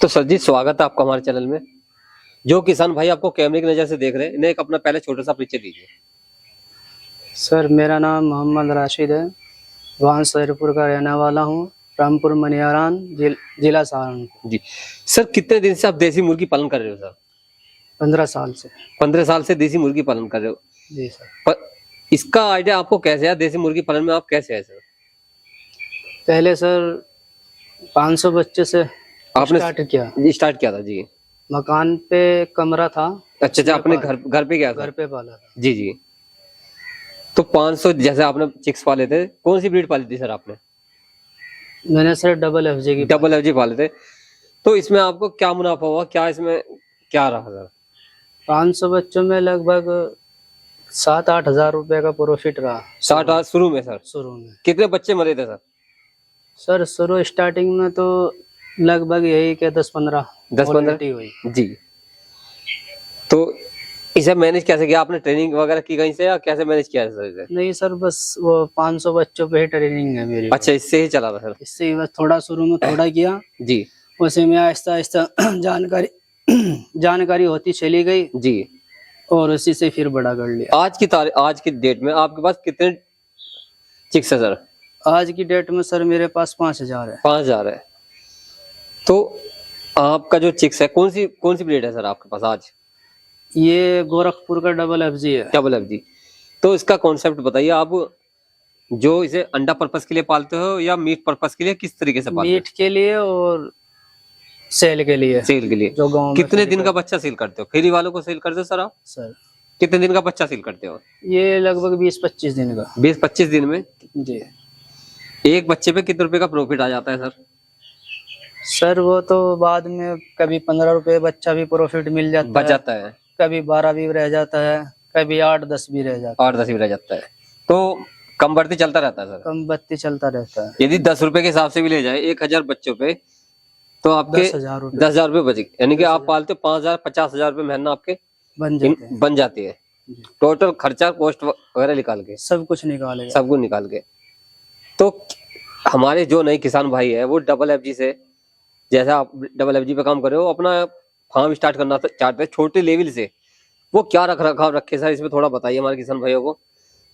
तो सर जी, स्वागत है आपका हमारे चैनल में। जो किसान भाई आपको कैमरे की नजर से देख रहे हैं, इन्हें एक अपना पहले छोटा सा परिचय दीजिए। सर मेरा नाम मोहम्मद राशिद है। वाहन सैरपुर का रहने वाला हूँ। रामपुर मनियारान जिला सहारनपुर। जी सर, कितने दिन से आप देसी मुर्गी पालन कर रहे हो सर? 15 साल से। 15 साल से देसी मुर्गी पालन कर रहे हो। जी सर। पर इसका आइडिया आपको कैसे आया? देसी मुर्गी पालन में आप कैसे आए सर? पहले सर 500 बच्चे से आपने स्टार्ट किया था जी। मकान पे कमरा था। अच्छा, अपने घर पे गया था? घर पे पाला था जी जी। तो 500 जैसे आपने चिक्स पाले थे, कौन सी ब्रीड पाली थी सर आपने? मैंने सर डबल एफजे पाले थे। तो इसमें आपको क्या मुनाफा हुआ, क्या इसमें क्या रहा सर? 500 बच्चों में लगभग 7-8 हजार रुपए का प्रॉफिट रहा। 7-8 शुरू में सर? शुरू में। कितने बच्चे मरे थे सर? सर शुरू स्टार्टिंग में तो लगभग यही के 10-15 हुई जी। तो इसे मैनेज कैसे किया आपने? ट्रेनिंग वगैरह की कहीं से या कैसे मैनेज किया सर इसे? नहीं सर, बस वो 500 बच्चों पे ही ट्रेनिंग है मेरी। अच्छा, इससे ही चला था सर? इससे ही बस थोड़ा शुरू में थोड़ा किया जी। उसी में आहिस्ता आहिस्ता जानकारी होती चली गई जी, और उसी से फिर बड़ा कर लिया। आज की डेट में आपके पास कितने चिक्स है सर? आज की डेट में सर मेरे पास 5000 है। 5000 है। तो आपका जो चिक्स है, कौन सी ब्रीड है सर आपके पास आज? ये गोरखपुर का डबल एफजी है। Double FG. तो इसका कॉन्सेप्ट बताइए आप। जो इसे अंडा पर्पस के लिए पालते हो या मीट पर्पस के लिए, किस तरीके से पालते हो? मीट के लिए और सेल के लिए। जो गांव में कितने दिन का बच्चा सेल करते हो? फेरी वालों को सेल करते हो सर आप? सर कितने दिन का बच्चा सेल करते हो? ये लगभग 20-25 दिन का। 20-25 दिन में जी। एक बच्चे पे कितने रुपए का प्रॉफिट आ जाता है सर? सर वो तो बाद में कभी 15 रुपए बच्चा भी प्रॉफिट मिल जाता है। कभी 12 भी रह जाता है, कभी 8-10 भी रह जाता है। 8-10 भी रह जाता है। तो कम बढ़ती चलता रहता है सर? कम बढ़ती चलता रहता है। यदि 10 रुपए के हिसाब से भी ले जाए 1000 बच्चों पे, तो आपके 10,000 रुपए बचे। यानी कि आप पालते 5,000-50,000 रुपए महीना आपके बन जाती है। टोटल खर्चा कॉस्ट वगैरह निकाल के, सब कुछ निकाल के। तो हमारे जो नए किसान भाई है, वो डबल एफजी से, जैसा आप डबल एफजी पे काम कर रहे हो, अपना फार्म स्टार्ट करना चाहते हैं छोटे लेवल से, वो क्या रख रखाव रखे सर? इसमें थोड़ा बताइए हमारे किसान भाइयों को।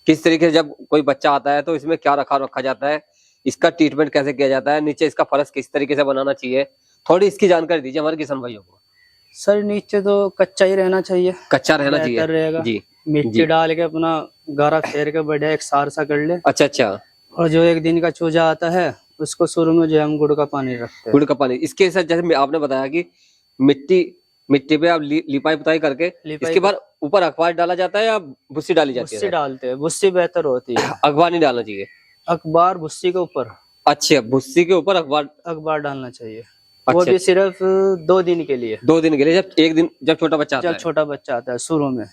किस तरीके से जब कोई बच्चा आता है तो इसमें क्या रखाव रखा जाता है, इसका ट्रीटमेंट कैसे किया जाता है, नीचे इसका फर्श किस तरीके से बनाना चाहिए, थोड़ी इसकी जानकारी दीजिए हमारे किसान भाइयों को। सर नीचे तो कच्चा ही रहना चाहिए। कच्चा रहना चाहिए रहेगा जी। मिट्टी डाल के अपना गारा फेर के बढ़िया एक सार सा कर ले। अच्छा। और जो एक दिन का चूजा आता है, उसको शुरू में जो हम गुड़ का पानी रखते हैं। गुड़ का पानी, इसके साथ जैसे आपने बताया कि मिट्टी पे आप लिपाई पुताई करके, इसके बाद ऊपर अखबार डाला जाता है या भुस्सी डाली जाती है? भुस्सी डालते हैं, भुस्सी बेहतर होती है। अखबार नहीं डालना चाहिए? अखबार भुस्सी के ऊपर। अच्छा, भुस्सी के ऊपर अखबार डालना चाहिए। अच्छा, वो भी सिर्फ 2 दिन के लिए। 2 दिन के लिए? जब छोटा बच्चा आता है शुरू में।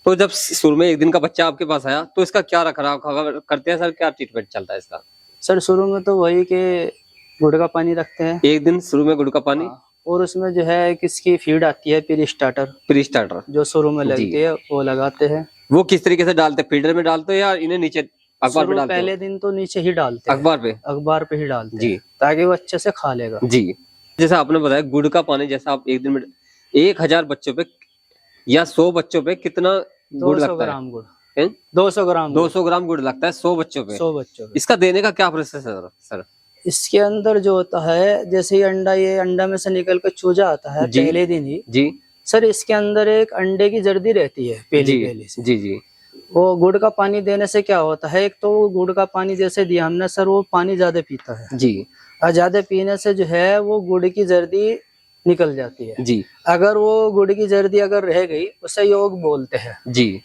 तो जब शुरू में 1 दिन का बच्चा आपके पास आया, तो इसका क्या रखरखाव करते हैं सर? क्या ट्रीटमेंट चलता है इसका? सर शुरू में तो वही के गुड़ का पानी रखते हैं। 1 दिन शुरू में गुड़ का पानी। और उसमें जो है किसकी फीड आती है, प्री स्टार्टर जो शुरू में लगती है, वो लगाते हैं। वो किस तरीके से डालते हैं? फीडर में डालते हैं या इन्हें नीचे अखबार पे डालते हैं? पहले दिन तो नीचे ही डालते हैं, अखबार पे ही डालते जी, हैं, ताकि वो अच्छे से खा लेगा जी। जैसा आपने बताया गुड़ का पानी, जैसा आप 1 दिन में 1000 बच्चों पे या 100 बच्चों पे कितना गुड़ लगता है? 200 ग्राम गुड़ लगता है 100 बच्चों पे। इसका देने का क्या प्रोसेस है सर? इसके अंदर जो होता है, जैसे ही अंडा में से निकल कर चूजा आता है पहले दिन ही जी सर, इसके अंदर एक अंडे की जर्दी रहती है पहली से। जी। वो गुड़ का पानी देने से क्या होता है, एक तो गुड़ का पानी जैसे दिया हमने सर, वो पानी ज्यादा पीता है जी, और ज्यादा पीने से जो है वो गुड़ की जर्दी निकल जाती है जी। अगर वो गुड़ की जर्दी अगर रह गई, उसे योग बोलते हैं जी,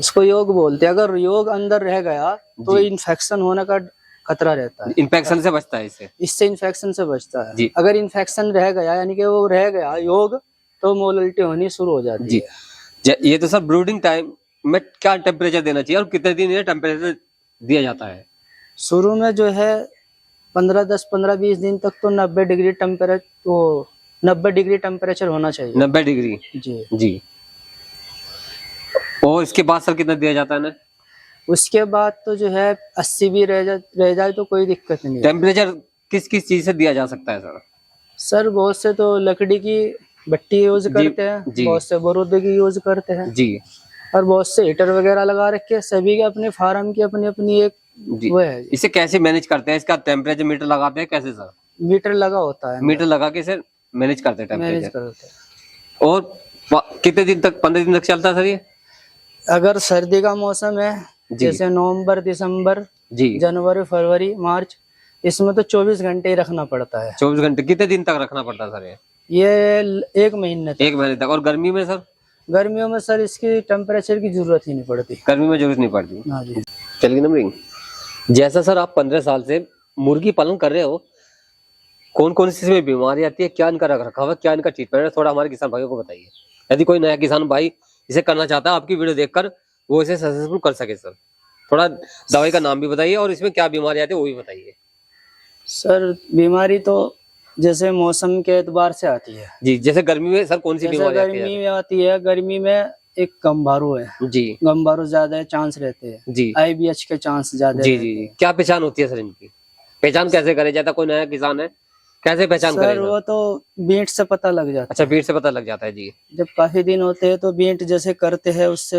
उसको योग बोलते हैं। अगर योग अंदर रह गया तो इन्फेक्शन होने का खतरा रहता है। इन्फेक्शन से बचता है इससे इन्फेक्शन से बचता है। अगर इन्फेक्शन रह गया, यानी कि वो रह गया योग, तो मोलिटी होनी शुरू हो जाती है। ये तो सर ब्रूडिंग टाइम में क्या टेम्परेचर देना चाहिए और कितने दिन ये टेम्परेचर दिया जाता है? शुरू में जो है 15-20 दिन तक तो 90 डिग्री टेम्परेचर होना चाहिए। 90 डिग्री जी। और इसके बाद सर कितना दिया जाता है ना? उसके बाद तो जो है 80 भी रह जाए तो कोई दिक्कत नहीं। टेम्परेचर किस चीज से दिया जा सकता है सर? सर बहुत से तो लकड़ी की भट्टी यूज करते हैं, बहुत से बारूद की यूज करते हैं जी, और बहुत से हीटर वगैरह लगा रखे हैं। सभी के अपने फार्म की अपनी अपनी एक वो है। इसे कैसे मैनेज करते हैं? इसका टेम्परेचर मीटर लगाते हैं कैसे सर? मीटर लगा होता है, मीटर लगा के सर मैनेज करते हैं टेम्परेचर। मैनेज करते हैं। और कितने दिन तक, 15 दिन तक चलता है सर ये? अगर सर्दी का मौसम है जैसे नवंबर, दिसंबर जी, जनवरी, फरवरी, मार्च, इसमें तो 24 घंटे ही रखना पड़ता है। 24 घंटे? कितने दिन तक रखना पड़ता है सर ये 1 महीने तक। 1 महीने तक। और गर्मी में सर? गर्मियों में सर इसकी टेम्परेचर की जरूरत ही नहीं पड़ती। गर्मी में जरूरत नहीं पड़ती। हाँ जी। चलिए नंबरिंग, जैसा सर आप 15 साल से मुर्गी पालन कर रहे हो, कौन कौन सी इसमें बीमारी आती है, क्या इनका रख रखाव है, क्या इनका ट्रीटमेंट है, थोड़ा हमारे किसान भाइयों को बताइए। यदि कोई नया किसान भाई इसे करना चाहता है, आपकी वीडियो देखकर वो इसे सक्सेसफुल कर सके सर, थोड़ा दवाई का नाम भी बताइए और इसमें क्या बीमारी आती है वो भी बताइए। सर बीमारी तो जैसे मौसम के एतबार से आती है जी। जैसे गर्मी में सर कौन सी बीमारी आती है? गर्मी में आती है, गर्मी में एक गम्बारू है जी, गम्बारू ज्यादा चांस रहते हैं जी, IBH के चांस ज्यादा जी जी। क्या पहचान होती है सर इनकी? पहचान कैसे करे जाता? कोई नया किसान है कैसे पहचान करेगा? वो तो बींट से पता लग जाता है। अच्छा, बींट से पता लग जाता है जी। जब काफी दिन होते हैं तो बींट जैसे करते हैं उससे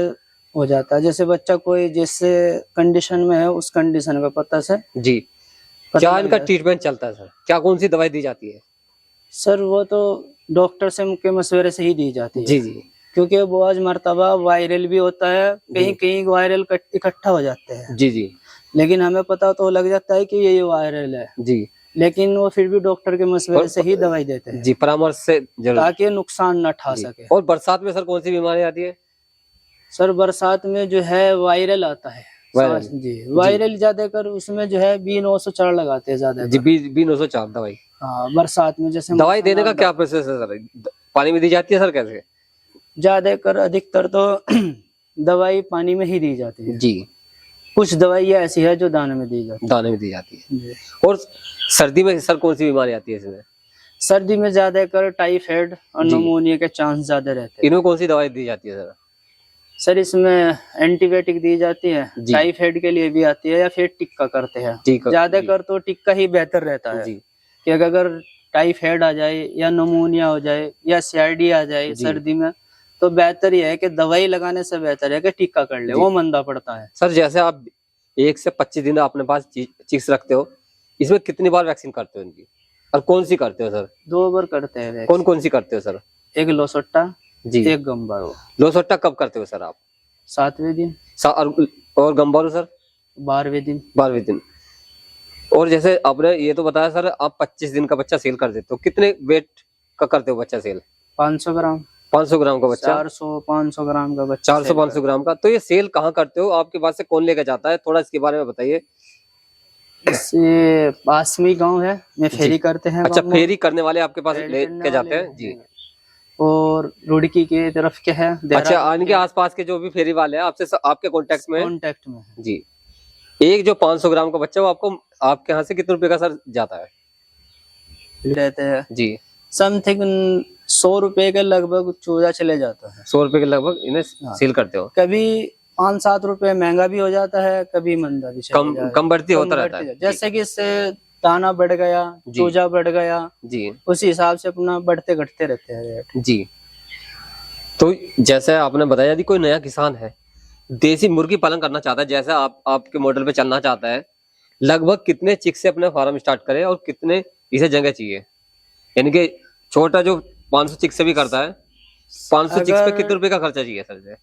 हो जाता है। जैसे बच्चा कोई जैसे कंडीशन में है उस कंडीशन का पता से जी। क्या इनका ट्रीटमेंट चलता है सर? क्या कौन सी दवाई दी जाती है? सर वो तो डॉक्टर से के मशवरे से ही दी जाती है जी जी, क्योंकि बहुत मर्तबा वायरल भी होता है, कहीं कहीं वायरल इकट्ठा हो जाते हैं जी जी, लेकिन हमें पता तो लग जाता है कि ये वायरल है जी, लेकिन वो फिर भी डॉक्टर के मशवरे से ही दवाई देते हैं जी, परामर्श से, ताकि नुकसान न ठा सके। और बरसात में सर कौन सी बीमारी आती है? सर बरसात में जो है वायरल आता है जी, वायरल ज्यादा कर उसमें जो है B904 लगाते हैं ज्यादा जी, B904 दवाई। हाँ, बरसात में जैसे दवाई देने का क्या प्रोसेस है सर? पानी में दी जाती है सर कैसे? ज्यादा कर अधिकतर तो दवाई पानी में ही दी जाती है जी, कुछ दवाई ऐसी है जो दाने में दी जाती है। दाने में दी जाती है। और सर्दी में सर कौन सी बीमारी आती है इसमें? सर्दी में ज्यादा कर टाइफाइड और निमोनिया के चांस ज्यादा रहते हैं। इनमें कौन सी दवाई दी जाती है सर? सर इसमें एंटीबायोटिक दी जाती है, टाइफाइड के लिए भी आती है, या फिर टिक्का करते हैं। ज्यादा कर तो टिक्का ही बेहतर रहता है कि अगर टाइफाइड आ जाए या निमोनिया हो जाए या CRD आ जाए सर्दी में, तो बेहतर ये है कि दवाई लगाने से बेहतर है कि टिक्का कर ले, वो मंदा पड़ता है। सर जैसे आप 1 से 25 दिन अपने पास चिक्स रखते हो, इसमें कितनी बार वैक्सीन करते हो इनकी, और कौन सी करते हो सर? 2 बार करते हैं। कौन कौन सी करते हो सर? एक लोसोट्टा जी, एक गम्बारू। लोसोट्टा कब करते हो सर आप? 7वें दिन। और गम्बारू सर? 12वें दिन। 12वें दिन। और जैसे आपने ये तो बताया सर आप 25 दिन का बच्चा सेल कर देते हो, कितने वेट का करते हो बच्चा सेल? 500 ग्राम। 500 ग्राम का बच्चा? 400-500 ग्राम का बच्चा। 400-500 ग्राम का। तो ये सेल कहाँ करते हो? आपके पास से कौन लेकर जाता है? थोड़ा इसके बारे में बताइए। पास में गाँव है, मैं फेरी करते हैं। अच्छा, फेरी करने वाले आपके पास लेके जाते हैं जी। और रुड़की की तरफ के है। अच्छा, इनके आसपास के जो भी फेरी वाले हैं आपसे आपके कांटेक्ट में जी। एक जो 500 ग्राम का बच्चा वो आपको आपके यहाँ से कितने रुपए का सर जाता है? रहते हैं जी, समथिंग 100 रुपए के लगभग चूजा चले जाता है। 100 रुपए के लगभग इन्हें सेल करते हो? कभी 5-7 रुपए महंगा भी हो जाता है, कभी मंदा भी, कम बढ़ती होता रहता है। जैसे कि इससे दाना बढ़ गया, चूजा बढ़ गया जी, उसी हिसाब से अपना बढ़ते घटते रहते हैं रेट जी। तो जैसे आपने बताया यदि कोई नया किसान है देसी मुर्गी पालन करना चाहता है, जैसा आपके मॉडल पे चलना चाहता है, लगभग कितने चिक से अपना फार्म स्टार्ट करे और कितने इसे जगह चाहिए? यानी कि छोटा जो 500 चिक से भी करता है, 500 चिक्स पे कितने रुपए का खर्चा चाहिए सर?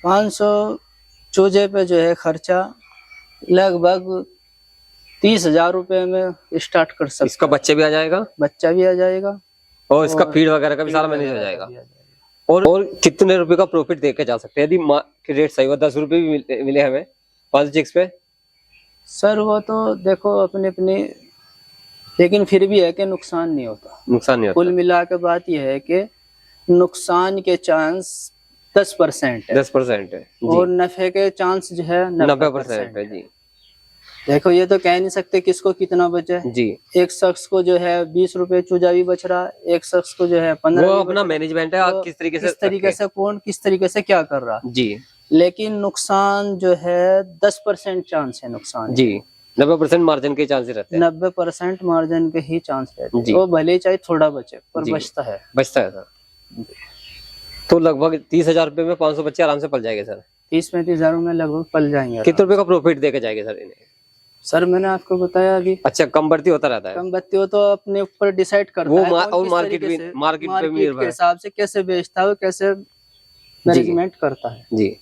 500 चूजे पे जो है खर्चा लगभग 30,000 रुपए में स्टार्ट कर सकते। इसका बच्चे भी आ जाएगा? बच्चा भी आ जाएगा और इसका फीड वगैरह का भी सारा मैनेज हो जाएगा। और कितने रुपए का प्रॉफिट देके जा सकते हैं यदि रेट सही हो? 10 रुपए भी मिले हमें 5 चिक्स पे? सर वो तो देखो अपने अपने, लेकिन फिर भी है कि नुकसान नहीं होता। नुकसान नहीं होता। कुल मिला के बात यह है कि नुकसान के चांस 10% है। 10% है और नफे के चांस जो है 90% है जी। देखो ये तो कह नहीं सकते किसको कितना बचे जी। एक शख्स को जो है 20 रुपए चूजा भी बच रहा, एक शख्स को जो है 15। वो अपना मैनेजमेंट है, आप किस तरीके से कौन किस तरीके से क्या कर रहा जी। लेकिन नुकसान जो है 10% चांस है नुकसान जी। 90% मार्जिन के चांसेस रहते हैं। 90% मार्जिन के ही चांस रहते हैं। वो भले चाहे थोड़ा बचे पर बचता है सर। तो लगभग 30,000 रुपए में 500 बच्चे आराम से पल जाएंगे सर। 30-35 हजार में लगभग पल जाएंगे। कितने रुपए का प्रॉफिट देके जाएंगे सर इन्हें? सर मैंने आपको बताया अभी। अच्छा, कम बढ़ती होता रहता है। कम बढ़ती हो तो अपने ऊपर डिसाइड करता वो है और मार्केट के हिसाब से कैसे बेचता है, कैसे मैनेजमेंट करता है जी।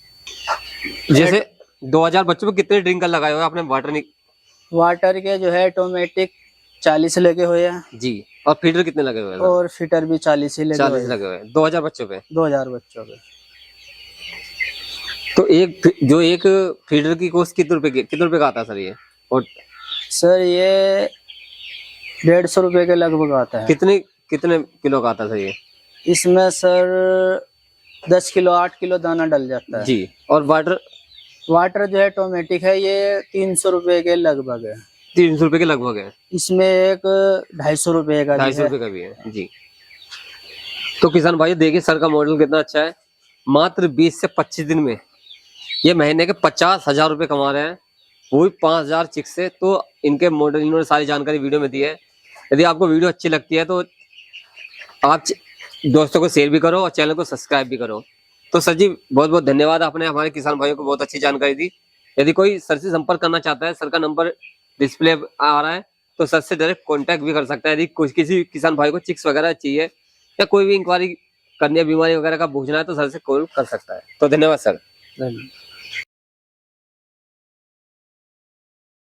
जैसे 2000 बच्चों पे कितने ड्रिंकर लगाए हुए आपने? वाटर के जो है ऑटोमेटिक 40 लगे हुए हैं जी। और फीडर कितने लगे हुए हैं? और फीडर भी 40 ही लगे हुए हैं 2000 बच्चों पे। 2000 बच्चों पे। तो एक फीडर की कॉस्ट कितने रुपए का आता है सर ये? और सर ये 150 रुपए के लगभग आता है। कितने किलो का आता है सर ये? इसमें सर 10 किलो 8 किलो दाना डल जाता है जी। और वाटर जो है ऑटोमेटिक है, ये 300 रुपए के लगभग है। 300 रुपए के लगभग है। इसमें एक 250 रुपए का 250 रुपए का भी है जी। तो किसान भाई देखिए सर का मॉडल कितना अच्छा है। मात्र 20 से 25 दिन में ये महीने के 50,000 रुपए कमा रहे हैं, वो भी 5,000 चिक से। तो इनके मॉडल इन्होंने सारी जानकारी वीडियो में दी है। यदि आपको वीडियो अच्छी लगती है तो आप दोस्तों को शेयर भी करो और चैनल को सब्सक्राइब भी करो। तो सर जी बहुत बहुत धन्यवाद, आपने हमारे किसान भाइयों को बहुत अच्छी जानकारी दी। यदि कोई सर से संपर्क करना चाहता है, सर का नंबर डिस्प्ले आ रहा है, तो सर से डायरेक्ट कांटेक्ट भी कर सकता है। यदि किसी किसान भाई को चिक्स वगैरह चाहिए या कोई भी इंक्वायरी करनी है, बीमारी वगैरह का पूछना है, तो सर से कॉल कर सकता है। तो धन्यवाद सर।